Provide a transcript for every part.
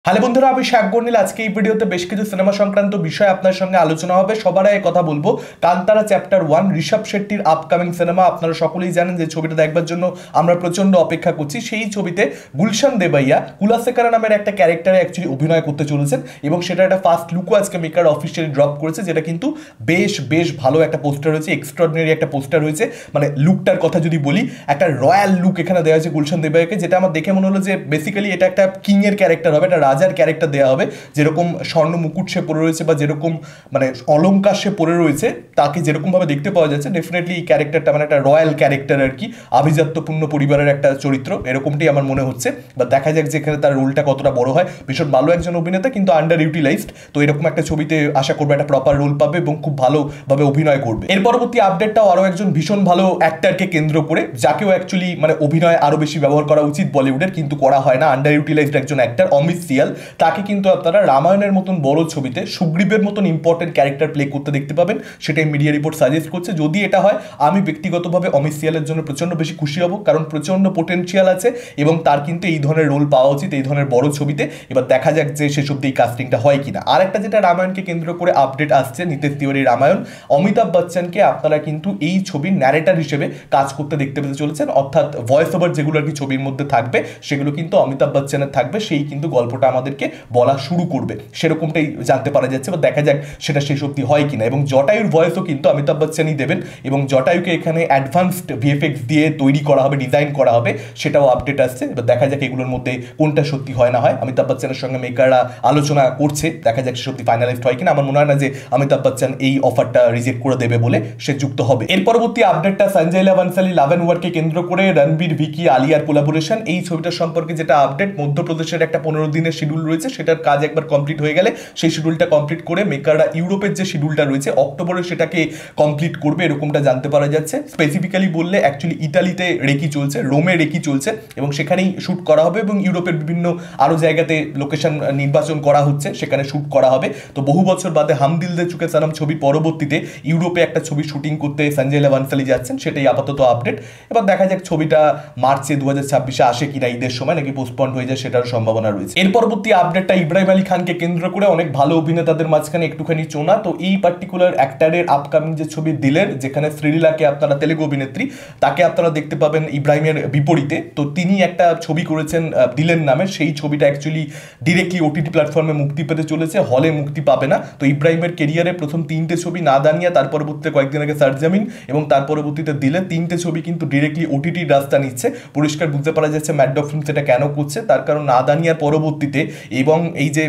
Hello বন্ধুরা, আমি শাক গর্নিল। আজকে এই ভিডিওতে বেশ কিছু সিনেমা সংক্রান্ত বিষয় আপনার সঙ্গে আলোচনা হবে। সবার আগে কথা বলবো কান্তারা চ্যাপ্টার 1, ঋষভ শেট্টির আপকামিং সিনেমা। আপনারা সকলেই জানেন যে ছবিটা দেখবার জন্য আমরা প্রচন্ড অপেক্ষা করছি। সেই ছবিতে গুলশান দেবাইয়া কুলাসেকারা নামের একটা ক্যারেক্টারে অ্যাকচুয়ালি অভিনয় করতে চলেছেন এবং সেটা একটা ফার্স্ট লুকও আজকে মেকার অফিসিয়ালি ড্রপ করেছে, যেটা কিন্তু বেশ বেশ ভালো একটা পোস্টার হয়েছে, এক্সট্রাঅর্ডিনারি একটা পোস্টার হয়েছে। মানে লুকটার কথা যদি বলি, একটা রয়্যাল লুক এখানে দেওয়া হয়েছে গুলশান দেবাইয়াকে, যেটা আমার দেখে মনে হলো যে বেসিক্যালি এটা একটা কিং এর ক্যারেক্টার হবে, একটা রাজার ক্যারেক্টার দেওয়া হবে। যেরকম স্বর্ণ মুকুট সে পরে রয়েছে বা যেরকম মানে অলংকার সে পরে রয়েছে, তাকে যেরকম ভাবে দেখতে পাওয়া যাচ্ছে, ডেফিনেটলি এই ক্যারেক্টারটা মানে একটা রয়্যাল ক্যারেক্টার আর কি, আভিজাত্যপূর্ণ পরিবারের একটা চরিত্র, এরকমটাই আমার মনে হচ্ছে। বা দেখা যাক যে এখানে তার রোলটা কতটা বড় হয়। ভীষণ ভালো একজন অভিনেতা, কিন্তু আন্ডার ইউটিলাইজড। তো এরকম একটা ছবিতে আশা করবো একটা প্রপার রোল পাবে এবং খুব ভালোভাবে অভিনয় করবে। এর পরবর্তী আপডেটটাও আরো একজন ভীষণ ভালো অ্যাক্টারকে কেন্দ্র করে, যাকেও অ্যাকচুয়ালি মানে অভিনয় আরো বেশি ব্যবহার করা উচিত বলিউডের, কিন্তু করা হয় না। আন্ডার ইউটিলাইজড একজন অ্যাক্টার অমিত সিয়াল, তাকে কিন্তু আপনারা রামায়ণের মতন বড় ছবিতে সুগ্রীবের মতন ইম্পর্টেন্ট ক্যারেক্টার প্লে করতে দেখতে পাবেন, সেটাই মিডিয়া রিপোর্ট সাজেস্ট করছে। যদি এটা হয়, আমি ব্যক্তিগতভাবে অমিত সিয়ালের জন্য প্রচন্ড বেশি খুশি হব, কারণ প্রচন্ড পোটেনশিয়াল আছে এবং তার কিন্তু এই ধরনের রোল পাওয়া উচিত এই ধরনের বড় ছবিতে। এবার দেখা যাক যে শেষ অব্দি এই কাস্টিংটা হয় কিনা। আর একটা যেটা রামায়ণকে কেন্দ্র করে আপডেট আসছে, নিতেশ তিওয়ারি রামায়ণ, অমিতাভ বচ্চনকে আপনারা কিন্তু এই ছবির ন্যারেটার হিসেবে কাজ করতে দেখতে পেতে চলেছেন। অর্থাৎ ভয়েস ওভার যেগুলো আর কি ছবির মধ্যে থাকবে, সেগুলো কিন্তু অমিতাভ বচ্চনের থাকবে। সেই কিন্তু গল্পটা আমাদেরকে বলা শুরু করবে, সেরকমটাই জানতে পারা যাচ্ছে। বা দেখা যাক সেটা শেষ অব্দি হয় কিনা। এবং জটায়ুর ভয়েসও কিন্তু অমিতাভ বচ্চনই দেবেন এবং জটায়ুকে এখানে অ্যাডভান্সড ভিএফএক্স দিয়ে তৈরি করা হবে, ডিজাইন করা হবে, সেটাও আপডেট আসছে। এবার দেখা যাক এগুলোর মধ্যে কোনটা সত্যি হয় না হয়। অমিতাভ বচ্চনের সঙ্গে মেকাররা আলোচনা করছে, দেখা যাক সত্যি ফাইনালাইজড হয় কিনা। আমার মনে হয় না যে অমিতাভ বচ্চন এই অফারটা রিজেক্ট করে দেবে বলে সে যুক্ত হবে। এর পরবর্তী আপডেটটা সঞ্জয় লীলা বানসালি লাভ অ্যান্ড ওয়ারকে কেন্দ্র করে রণবীর ভিকি আলিয়ার কোলাবোরেশন। এই ছবিটার সম্পর্কে যেটা আপডেট, মধ্যপ্রদেশের একটা 15 দিনের শিডিউল রয়েছে, সেটার কাজ একবার কমপ্লিট হয়ে গেলে সেই শিডিউলটা কমপ্লিট করে মেকাররা ইউরোপের যে শিডিউলটা রয়েছে অক্টোবরে সেটাকে কমপ্লিট করবে, এরকমটা জানতে পারা যাচ্ছে। স্পেসিফিক্যালি বললে অ্যাকচুয়ালি ইতালিতে রেকি চলছে, রোমে রেকি চলছে এবং সেখানেই শ্যুট করা হবে এবং ইউরোপের বিভিন্ন আরও জায়গাতে লোকেশন নির্বাচন করা হচ্ছে, সেখানে শ্যুট করা হবে। তো বহু বছর বাদে হাম দিল দে চুকে সালাম ছবির পরবর্তীতে ইউরোপে একটা ছবি শুটিং করতে সঞ্জয় লীলা বানসালি যাচ্ছেন, সেটাই আপাতত আপডেট। এবার দেখা যাক ছবিটা মার্চে 2026 আসে কিনা, ঈদের সময় নাকি পোস্টপন্ড হয়ে যায়, সেটার সম্ভাবনা রয়েছে। এর পরবর্তী আপডেটটা ইব্রাহিম আলী খানকে কেন্দ্র করে অনেক ভালো অভিনেতাদের মাঝখানে একটুখানি চোনা। তো এই পার্টিকুলার অ্যাক্টারের আপকামিং যে ছবি দিলের, যেখানে শ্রীলীলাকে আপনারা তেলেগু অভিনেত্রী, তাকে আপনারা দেখতে পাবেন ইব্রাহিমের বিপরীতে। তো তিনি একটা ছবি করেছেন দিলের নামে, সেই ছবিটা অ্যাকচুয়ালি ডিরেক্টলি ওটিটি প্ল্যাটফর্মে মুক্তি পেতে চলেছে, হলে মুক্তি পাবে না। তো ইব্রাহিমের কেরিয়ারে প্রথম 3টে ছবি নাদানিয়া, তার পরবর্তীতে কয়েকদিন আগে সারজামিন এবং তার পরবর্তীতে দিলে, 3টে ছবি কিন্তু ডিরেক্টলি ওটিটির রাস্তা নিচ্ছে। পরিষ্কার বুঝতে পারা যাচ্ছে ম্যাড ডগ ফিল্ম সেটা কেন করছে, তার কারণ নাদানিয়ার পরবর্তীতে এবং এই যে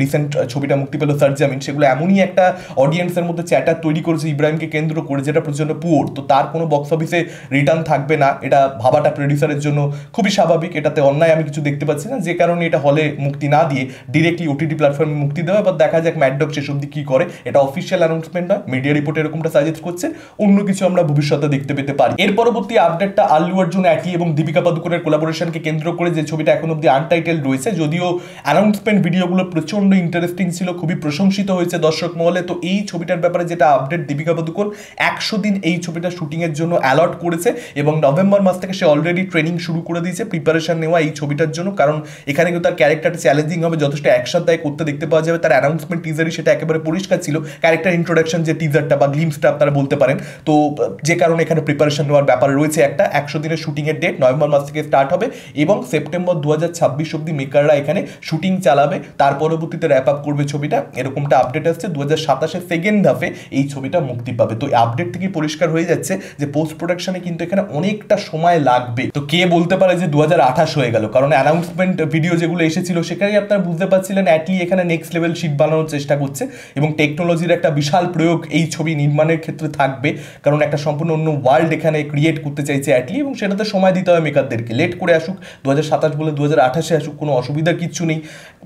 রিসেন্ট ছবিটা মুক্তি পেল সারজামিন, সেগুলো এমনই একটা অডিয়েন্সের মধ্যে চ্যাটার তৈরি করেছে ইব্রাহিমকে কেন্দ্র করে, যেটা প্রচন্ড পুয়ার। তো তার কোনো বক্স অফিসে রিটার্ন থাকবে না, এটা ভাবাটা প্রডিউসারের জন্য খুবই স্বাভাবিক। এটাতে অন্যায় আমি কিছু দেখতে পাচ্ছি না, যে কারণে এটা হলে মুক্তি না দিয়ে ডিরেক্টলি ওটিটি প্ল্যাটফর্মে মুক্তি দেওয়া। এবার দেখা যাক ম্যাড ডগ শেষ অবধি কি করে। এটা অফিসিয়াল অ্যানাউন্সমেন্ট নয়, মিডিয়া রিপোর্ট এরকমটা সাজেস্ট করছে, অন্য কিছু আমরা ভবিষ্যতে দেখতে পেতে পারি। এর পরবর্তী আপডেটটা আল্লু অর্জুন অ্যাটলি এবং দীপিকা পাদুকোনের কোলাবোরেশনকে কেন্দ্র করে, যে ছবিটা এখন অব্দি আনটাইটেল রয়েছে, যদিও অ্যানাউন্সমেন্ট ভিডিওগুলো প্রচন্ড ইন্টারেস্টিং ছিল, খুবই প্রশংসিত হয়েছে দর্শক মহলে। তো এই ছবিটার ব্যাপারে যেটা আপডেট, দীপিকা পাদুকোন 100 দিন এই ছবিটা শুটিংয়ের জন্য অ্যালট করেছে এবং নভেম্বর মাস থেকে সে অলরেডি ট্রেনিং শুরু করে দিয়েছে, প্রিপারেশন নেওয়া এই ছবিটার জন্য। কারণ এখানে কিন্তু তার ক্যারেক্টারটা চ্যালেঞ্জিং হবে, যথেষ্ট অ্যাকশন তাই করতে দেখতে পাওয়া যাবে। তার অ্যানাউন্সমেন্ট টিজারই সেটা একেবারে পরিষ্কার ছিল, ক্যারেক্টার ইন্ট্রোডাকশন যে টিজারটা বা গ্লিমসটা আপনারা বলতে পারেন। তো যে কারণে এখানে প্রিপারেশন নেওয়ার ব্যাপার রয়েছে একটা। 100 দিনের শুটিংয়ের ডেট নভেম্বর মাস থেকে স্টার্ট হবে এবং সেপ্টেম্বর 2026 অব্দি মেকাররা এখানে শুটিং চালাবে, তার পরবর্তীতে র্যাপ আপ করবে ছবিটা, এরকমটা আপডেট আসছে। 2027 সেকেন্ড হাফে এই ছবিটা মুক্তি পাবে। তো আপডেট থেকে পরিষ্কার হয়ে যাচ্ছে যে পোস্ট প্রোডাকশনে কিন্তু এখানে অনেকটা সময় লাগবে। তো কে বলতে পারে যে 2028 হয়ে গেল, কারণ অ্যানাউন্সমেন্ট ভিডিও যেগুলো এসেছিল সেখানেই আপনারা বুঝতে পারছিলেন অ্যাটলি এখানে নেক্সট লেভেল শিট বানানোর চেষ্টা করছে এবং টেকনোলজির একটা বিশাল প্রয়োগ এই ছবি নির্মাণের ক্ষেত্রে থাকবে, কারণ একটা সম্পূর্ণ অন্য ওয়ার্ল্ড এখানে ক্রিয়েট করতে চাইছে অ্যাটলি, এবং সেটাতে সময় দিতে হবে মেকারদেরকে। লেট করে আসুক, 2027 বলে 2028 আসুক, কোনো অসুবিধার কিচ্ছু নেই।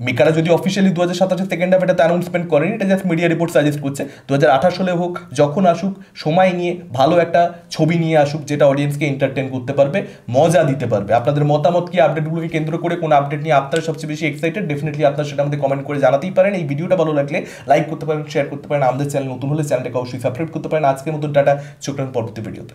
মেকাররা যদি অফিসিয়ালি 2027 সেকেন্ড হাফ এটাতে অ্যানাউন্সমেন্ট করেনি, এটা জাস্ট মিডিয়া রিপোর্ট সাজেস্ট করছে। 2028 হলে হোক, যখন আসুক, সময় নিয়ে ভালো একটা ছবি নিয়ে আসুক, যেটা অডিয়েন্সকে এন্টারটেন করতে পারবে, মজা দিতে পারবে। আপনাদের মতামত কি আপডেটগুলোকে কেন্দ্র করে, কোন আপডেট নিয়ে আপনারা সবচেয়ে বেশি এক্সাইটেড, ডেফিনেটলি আপনারা সেটা আমাদের কমেন্ট করে জানাতেই পারেন। এই ভিডিওটা ভালো লাগলে লাইক করতে পারেন, শেয়ার করতে পারেন। আমাদের চ্যানেল নতুন হলে চ্যানেলটাকে অবশ্যই সাবস্ক্রাইব করতে পারেন। আজকের মতো টাটা, চোখ রাখুন পরবর্তী ভিডিওতে।